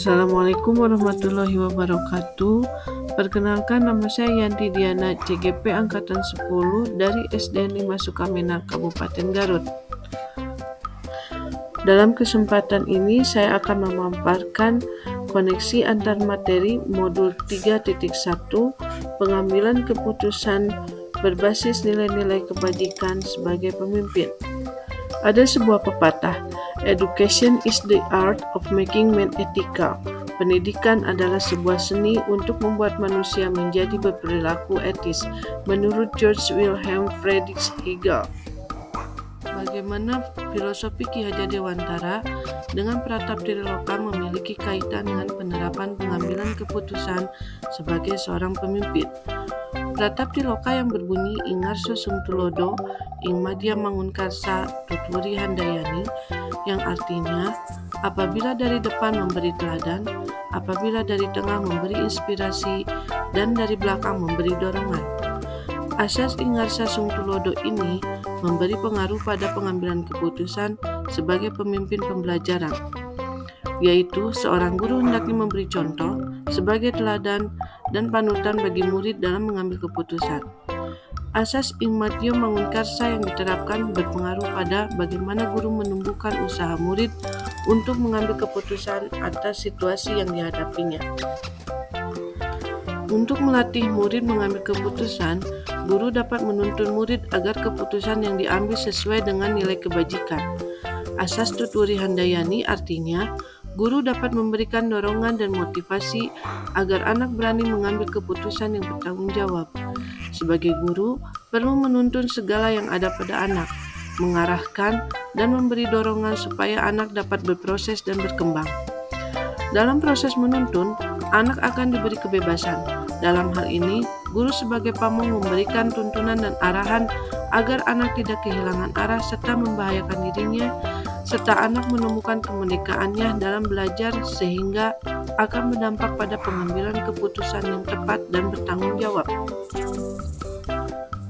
Assalamualaikum warahmatullahi wabarakatuh. Perkenalkan, nama saya Yanti Diana, CGP Angkatan 10 dari SDN 5 Sukamena, Kabupaten Garut. Dalam kesempatan ini saya akan memaparkan koneksi antar materi modul 3.1 pengambilan keputusan berbasis nilai-nilai kebajikan sebagai pemimpin. Ada sebuah pepatah, "Education is the art of making men ethical." Pendidikan adalah sebuah seni untuk membuat manusia menjadi berperilaku etis, menurut George Wilhelm Friedrich Hegel. Bagaimana filosofi Ki Hajar Dewantara dengan Pratap Triloka memiliki kaitan dengan penerapan pengambilan keputusan sebagai seorang pemimpin. Pratap Triloka yang berbunyi Ingarso Sungtulodo, Ing Madya Mangunkarsa Tuturi Handayani, yang artinya apabila dari depan memberi teladan, apabila dari tengah memberi inspirasi, dan dari belakang memberi dorongan. Asas Ingarsa Sungtulodo ini memberi pengaruh pada pengambilan keputusan sebagai pemimpin pembelajaran, yaitu seorang guru hendaknya memberi contoh sebagai teladan dan panutan bagi murid dalam mengambil keputusan. Asas Ing Madya Mangunkarsa yang diterapkan berpengaruh pada bagaimana guru menumbuhkan usaha murid untuk mengambil keputusan atas situasi yang dihadapinya. Untuk melatih murid mengambil keputusan, guru dapat menuntun murid agar keputusan yang diambil sesuai dengan nilai kebajikan. Asas Tuturi Handayani artinya, guru dapat memberikan dorongan dan motivasi agar anak berani mengambil keputusan yang bertanggung jawab. Sebagai guru, perlu menuntun segala yang ada pada anak, mengarahkan dan memberi dorongan supaya anak dapat berproses dan berkembang. Dalam proses menuntun, anak akan diberi kebebasan. Dalam hal ini, guru sebagai pamong memberikan tuntunan dan arahan agar anak tidak kehilangan arah serta membahayakan dirinya, serta anak menemukan kemerdekaannya dalam belajar sehingga akan berdampak pada pengambilan keputusan yang tepat dan bertanggung jawab.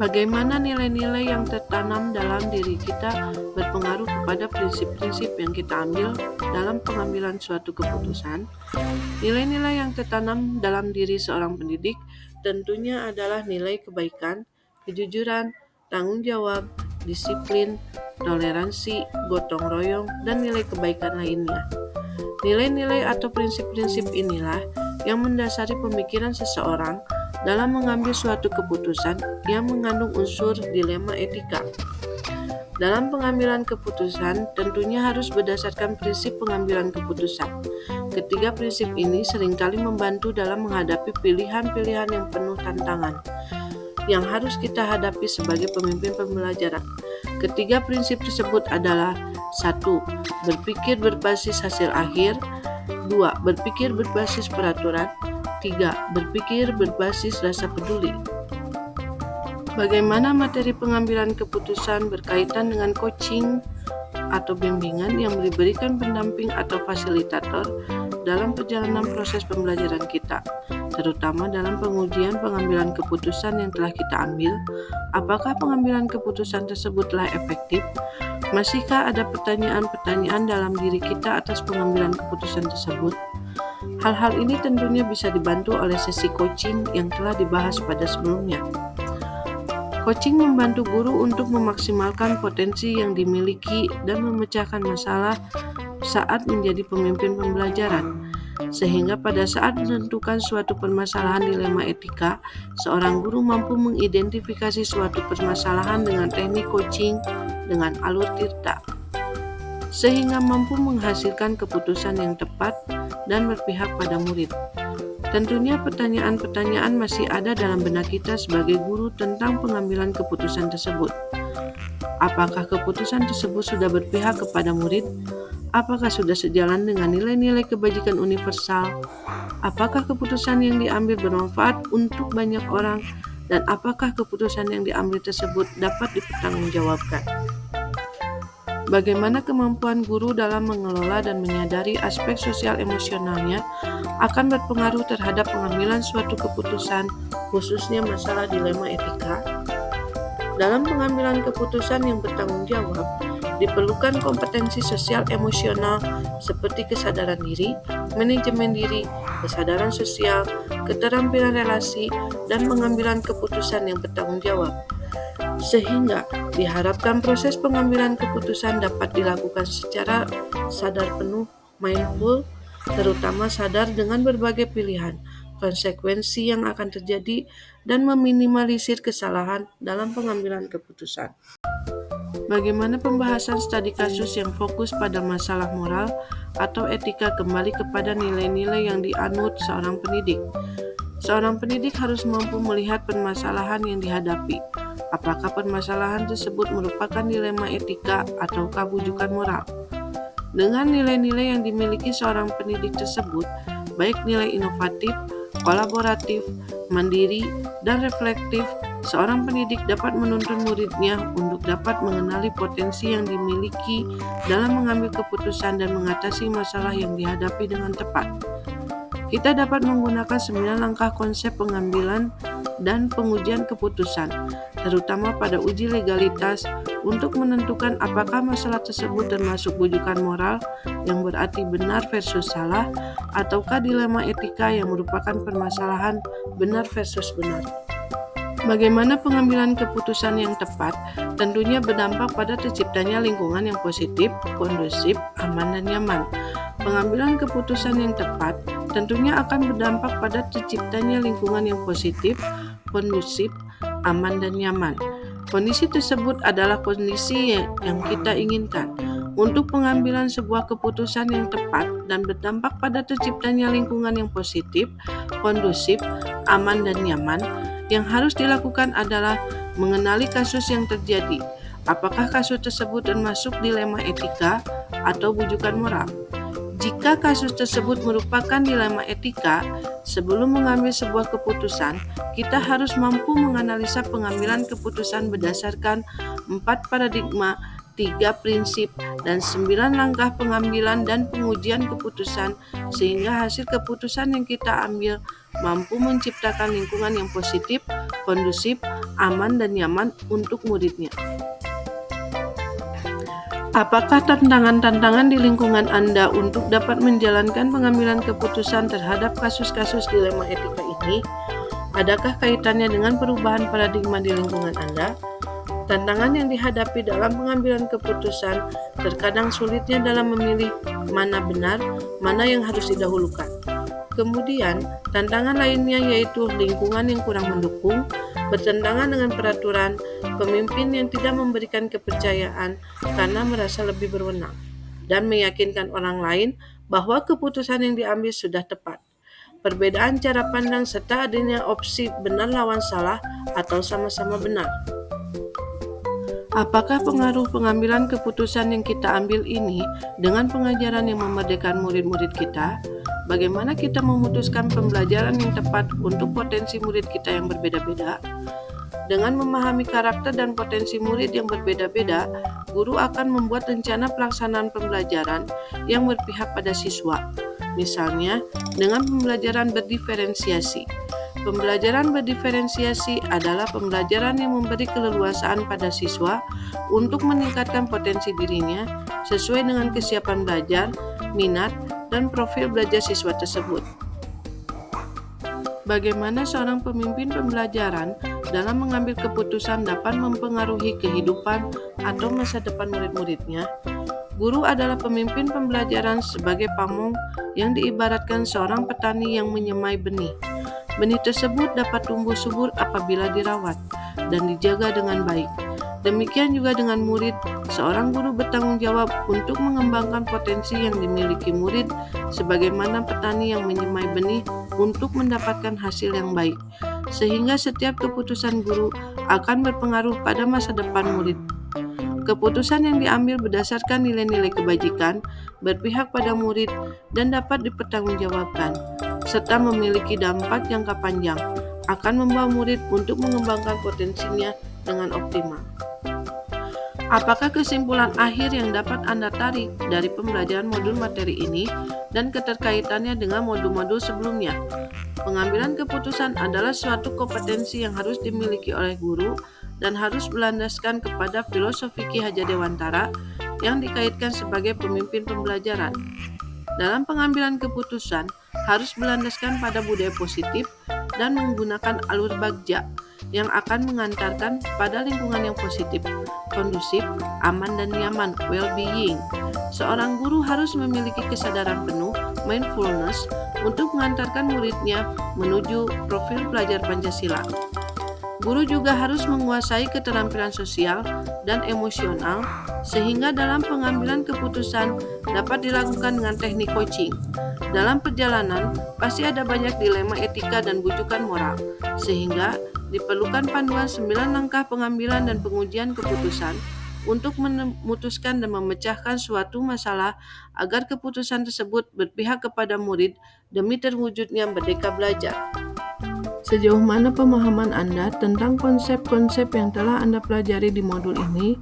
Bagaimana nilai-nilai yang tertanam dalam diri kita berpengaruh kepada prinsip-prinsip yang kita ambil dalam pengambilan suatu keputusan? Nilai-nilai yang tertanam dalam diri seorang pendidik tentunya adalah nilai kebaikan, kejujuran, tanggung jawab, disiplin, toleransi, gotong royong, dan nilai kebaikan lainnya. Nilai-nilai atau prinsip-prinsip inilah yang mendasari pemikiran seseorang dalam mengambil suatu keputusan yang mengandung unsur dilema etika. Dalam pengambilan keputusan tentunya harus berdasarkan prinsip pengambilan keputusan. Ketiga prinsip ini seringkali membantu dalam menghadapi pilihan-pilihan yang penuh tantangan yang harus kita hadapi sebagai pemimpin pembelajaran. Ketiga prinsip tersebut adalah: 1. Berpikir berbasis hasil akhir. 2. Berpikir berbasis peraturan. 3. Berpikir berbasis rasa peduli. Bagaimana materi pengambilan keputusan berkaitan dengan coaching atau bimbingan yang diberikan pendamping atau fasilitator dalam perjalanan proses pembelajaran kita, terutama dalam pengujian pengambilan keputusan yang telah kita ambil. Apakah pengambilan keputusan tersebutlah efektif? Masihkah ada pertanyaan-pertanyaan dalam diri kita atas pengambilan keputusan tersebut? Hal-hal ini tentunya bisa dibantu oleh sesi coaching yang telah dibahas pada sebelumnya. Coaching membantu guru untuk memaksimalkan potensi yang dimiliki dan memecahkan masalah saat menjadi pemimpin pembelajaran, sehingga pada saat menentukan suatu permasalahan dilema etika, seorang guru mampu mengidentifikasi suatu permasalahan dengan teknik coaching dengan alur tirta, sehingga mampu menghasilkan keputusan yang tepat dan berpihak pada murid. Tentunya pertanyaan-pertanyaan masih ada dalam benak kita sebagai guru tentang pengambilan keputusan tersebut. Apakah keputusan tersebut sudah berpihak kepada murid? Apakah sudah sejalan dengan nilai-nilai kebajikan universal? Apakah keputusan yang diambil bermanfaat untuk banyak orang? Dan apakah keputusan yang diambil tersebut dapat dipertanggungjawabkan? Bagaimana kemampuan guru dalam mengelola dan menyadari aspek sosial emosionalnya akan berpengaruh terhadap pengambilan suatu keputusan, khususnya masalah dilema etika. Dalam pengambilan keputusan yang bertanggung jawab, diperlukan kompetensi sosial emosional seperti kesadaran diri, manajemen diri, kesadaran sosial, keterampilan relasi, dan pengambilan keputusan yang bertanggung jawab. Sehingga diharapkan proses pengambilan keputusan dapat dilakukan secara sadar penuh, mindful, terutama sadar dengan berbagai pilihan, konsekuensi yang akan terjadi, dan meminimalisir kesalahan dalam pengambilan keputusan. Bagaimana pembahasan studi kasus yang fokus pada masalah moral atau etika kembali kepada nilai-nilai yang dianut seorang pendidik? Seorang pendidik harus mampu melihat permasalahan yang dihadapi. Apakah permasalahan tersebut merupakan dilema etika atau bujukan moral? Dengan nilai-nilai yang dimiliki seorang pendidik tersebut, baik nilai inovatif, kolaboratif, mandiri, dan reflektif, seorang pendidik dapat menuntun muridnya untuk dapat mengenali potensi yang dimiliki dalam mengambil keputusan dan mengatasi masalah yang dihadapi dengan tepat. Kita dapat menggunakan 9 langkah konsep pengambilan dan pengujian keputusan, terutama pada uji legalitas, untuk menentukan apakah masalah tersebut termasuk bujukan moral yang berarti benar versus salah, ataukah dilema etika yang merupakan permasalahan benar versus benar. Bagaimana pengambilan keputusan yang tepat tentunya berdampak pada terciptanya lingkungan yang positif, kondusif, aman, dan nyaman. Pengambilan keputusan yang tepat tentunya akan berdampak pada terciptanya lingkungan yang positif, kondusif, aman, dan nyaman. Kondisi tersebut adalah kondisi yang kita inginkan untuk pengambilan sebuah keputusan yang tepat dan berdampak pada terciptanya lingkungan yang positif, kondusif, aman, dan nyaman. Yang harus dilakukan adalah mengenali kasus yang terjadi. Apakah kasus tersebut termasuk dilema etika atau bujukan moral? Jika kasus tersebut merupakan dilema etika, sebelum mengambil sebuah keputusan, kita harus mampu menganalisa pengambilan keputusan berdasarkan 4 paradigma, 3 prinsip, dan 9 langkah pengambilan dan pengujian keputusan, sehingga hasil keputusan yang kita ambil mampu menciptakan lingkungan yang positif, kondusif, aman, dan nyaman untuk muridnya. Apakah tantangan-tantangan di lingkungan Anda untuk dapat menjalankan pengambilan keputusan terhadap kasus-kasus dilema etika ini? Adakah kaitannya dengan perubahan paradigma di lingkungan Anda? Tantangan yang dihadapi dalam pengambilan keputusan terkadang sulitnya dalam memilih mana benar, mana yang harus didahulukan. Kemudian, tantangan lainnya yaitu lingkungan yang kurang mendukung, bertentangan dengan peraturan, pemimpin yang tidak memberikan kepercayaan karena merasa lebih berwenang, dan meyakinkan orang lain bahwa keputusan yang diambil sudah tepat. Perbedaan cara pandang serta adanya opsi benar lawan salah atau sama-sama benar. Apakah pengaruh pengambilan keputusan yang kita ambil ini dengan pengajaran yang memerdekakan murid-murid kita? Bagaimana kita memutuskan pembelajaran yang tepat untuk potensi murid kita yang berbeda-beda? Dengan memahami karakter dan potensi murid yang berbeda-beda, guru akan membuat rencana pelaksanaan pembelajaran yang berpihak pada siswa. Misalnya, dengan pembelajaran berdiferensiasi. Pembelajaran berdiferensiasi adalah pembelajaran yang memberi keleluasaan pada siswa untuk meningkatkan potensi dirinya sesuai dengan kesiapan belajar, minat, dan profil belajar siswa tersebut. Bagaimana seorang pemimpin pembelajaran dalam mengambil keputusan dapat mempengaruhi kehidupan atau masa depan murid-muridnya? Guru adalah pemimpin pembelajaran sebagai pamong yang diibaratkan seorang petani yang menyemai benih. Benih tersebut dapat tumbuh subur apabila dirawat dan dijaga dengan baik. Demikian juga dengan murid, seorang guru bertanggung jawab untuk mengembangkan potensi yang dimiliki murid sebagaimana petani yang menyemai benih untuk mendapatkan hasil yang baik, sehingga setiap keputusan guru akan berpengaruh pada masa depan murid. Keputusan yang diambil berdasarkan nilai-nilai kebajikan, berpihak pada murid, dan dapat dipertanggungjawabkan, serta memiliki dampak jangka panjang, akan membawa murid untuk mengembangkan potensinya dengan optimal. Apakah kesimpulan akhir yang dapat Anda tarik dari pembelajaran modul materi ini dan keterkaitannya dengan modul-modul sebelumnya? Pengambilan keputusan adalah suatu kompetensi yang harus dimiliki oleh guru dan harus berlandaskan kepada filosofi Ki Hajar Dewantara yang dikaitkan sebagai pemimpin pembelajaran. dalam pengambilan keputusan harus berlandaskan pada budaya positif dan menggunakan alur bagja yang akan mengantarkan pada lingkungan yang positif, kondusif, aman dan nyaman, well-being. Seorang guru harus memiliki kesadaran penuh, mindfulness, untuk mengantarkan muridnya menuju profil pelajar Pancasila. Guru juga harus menguasai keterampilan sosial dan emosional sehingga dalam pengambilan keputusan dapat dilakukan dengan teknik coaching. Dalam perjalanan, pasti ada banyak dilema etika dan bujukan moral, sehingga diperlukan panduan 9 langkah pengambilan dan pengujian keputusan untuk memutuskan dan memecahkan suatu masalah agar keputusan tersebut berpihak kepada murid demi terwujudnya merdeka belajar. Sejauh mana pemahaman Anda tentang konsep-konsep yang telah Anda pelajari di modul ini,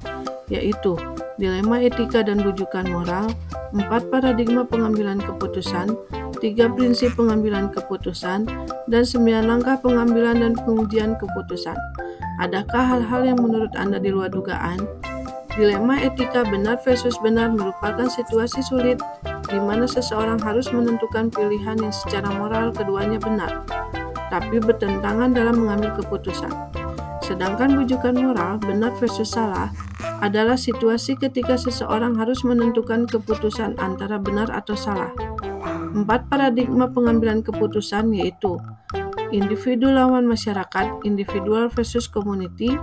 yaitu dilema etika dan bujukan moral, 4 paradigma pengambilan keputusan, 3 prinsip pengambilan keputusan, dan 9 langkah pengambilan dan pengujian keputusan. Adakah hal-hal yang menurut Anda di luar dugaan? Dilema etika benar versus benar merupakan situasi sulit di mana seseorang harus menentukan pilihan yang secara moral keduanya benar, tapi bertentangan dalam mengambil keputusan. Sedangkan bujukan moral, benar versus salah, adalah situasi ketika seseorang harus menentukan keputusan antara benar atau salah. 4 paradigma pengambilan keputusan yaitu individu lawan masyarakat, individual versus community,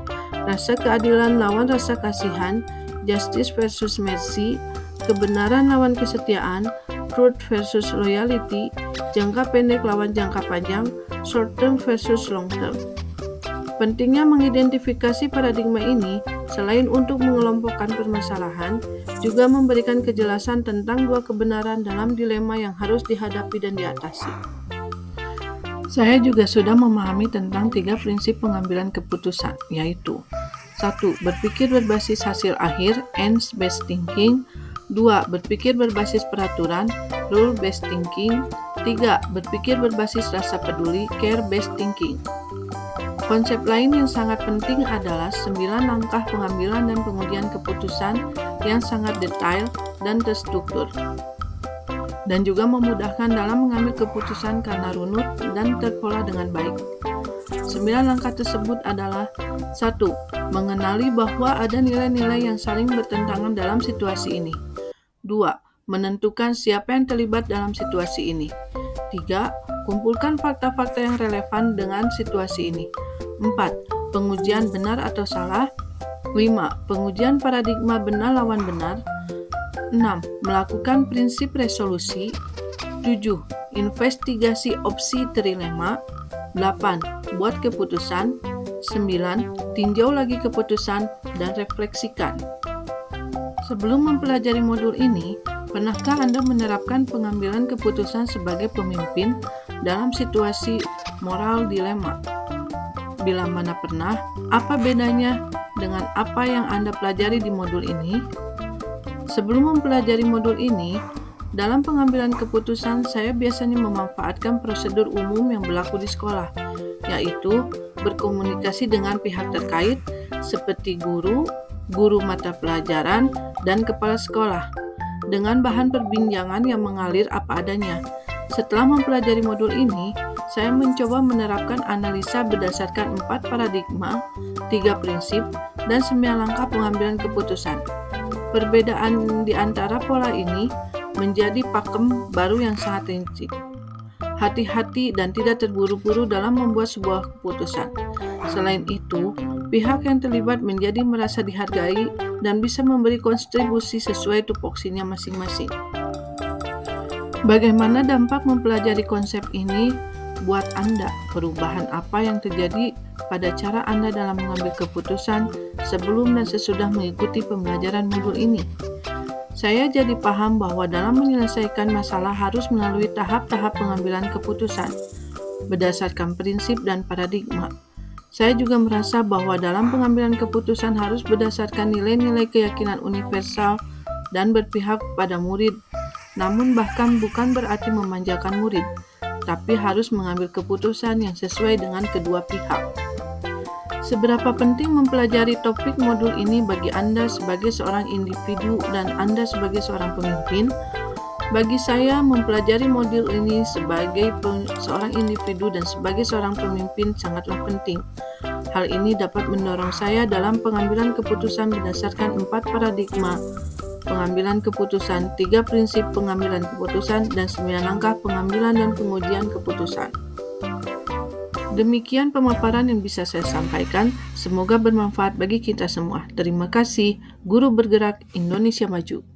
rasa keadilan lawan rasa kasihan, justice versus mercy, kebenaran lawan kesetiaan, truth versus loyalty, jangka pendek lawan jangka panjang, short term versus long term. Pentingnya mengidentifikasi paradigma ini selain untuk mengelompokkan permasalahan, juga memberikan kejelasan tentang 2 kebenaran dalam dilema yang harus dihadapi dan diatasi. Saya juga sudah memahami tentang 3 prinsip pengambilan keputusan, yaitu 1. Berpikir berbasis hasil akhir, ends-based thinking. 2. Berpikir berbasis peraturan, rule-based thinking. 3. Berpikir berbasis rasa peduli, care-based thinking. Konsep lain yang sangat penting adalah 9 langkah pengambilan dan pengujian keputusan yang sangat detail dan terstruktur, dan juga memudahkan dalam mengambil keputusan karena runut dan terpola dengan baik. 9 langkah tersebut adalah 1. Mengenali bahwa ada nilai-nilai yang saling bertentangan dalam situasi ini. 2. Menentukan siapa yang terlibat dalam situasi ini. 3. Kumpulkan fakta-fakta yang relevan dengan situasi ini. 4. Pengujian benar atau salah. 5. Pengujian paradigma benar lawan benar. 6. Melakukan prinsip resolusi. 7. Investigasi opsi trilema. 8. Buat keputusan. 9. Tinjau lagi keputusan dan refleksikan. Sebelum mempelajari modul ini, pernahkah Anda menerapkan pengambilan keputusan sebagai pemimpin dalam situasi moral dilema? Bila mana pernah, apa bedanya dengan apa yang Anda pelajari di modul ini? Sebelum mempelajari modul ini, dalam pengambilan keputusan saya biasanya memanfaatkan prosedur umum yang berlaku di sekolah, yaitu berkomunikasi dengan pihak terkait seperti guru, guru mata pelajaran, dan kepala sekolah, dengan bahan perbincangan yang mengalir apa adanya. Setelah mempelajari modul ini, saya mencoba menerapkan analisa berdasarkan 4 paradigma, 3 prinsip, dan 9 langkah pengambilan keputusan. Perbedaan di antara pola ini menjadi pakem baru yang sangat rinci. Hati-hati dan tidak terburu-buru dalam membuat sebuah keputusan. Selain itu, pihak yang terlibat menjadi merasa dihargai dan bisa memberi kontribusi sesuai tupoksinya masing-masing. Bagaimana dampak mempelajari konsep ini buat Anda? Perubahan apa yang terjadi pada cara Anda dalam mengambil keputusan sebelum dan sesudah mengikuti pembelajaran modul ini? Saya jadi paham bahwa dalam menyelesaikan masalah harus melalui tahap-tahap pengambilan keputusan berdasarkan prinsip dan paradigma. Saya juga merasa bahwa dalam pengambilan keputusan harus berdasarkan nilai-nilai keyakinan universal dan berpihak pada murid, namun bahkan bukan berarti memanjakan murid, tapi harus mengambil keputusan yang sesuai dengan kedua pihak. Seberapa penting mempelajari topik modul ini bagi Anda sebagai seorang individu dan Anda sebagai seorang pemimpin? Bagi saya, mempelajari modul ini sebagai seorang individu dan sebagai seorang pemimpin sangatlah penting. Hal ini dapat mendorong saya dalam pengambilan keputusan berdasarkan 4 paradigma pengambilan keputusan, 3 prinsip pengambilan keputusan, dan 9 langkah pengambilan dan pengujian keputusan. Demikian pemaparan yang bisa saya sampaikan. Semoga bermanfaat bagi kita semua. Terima kasih. Guru Bergerak Indonesia Maju.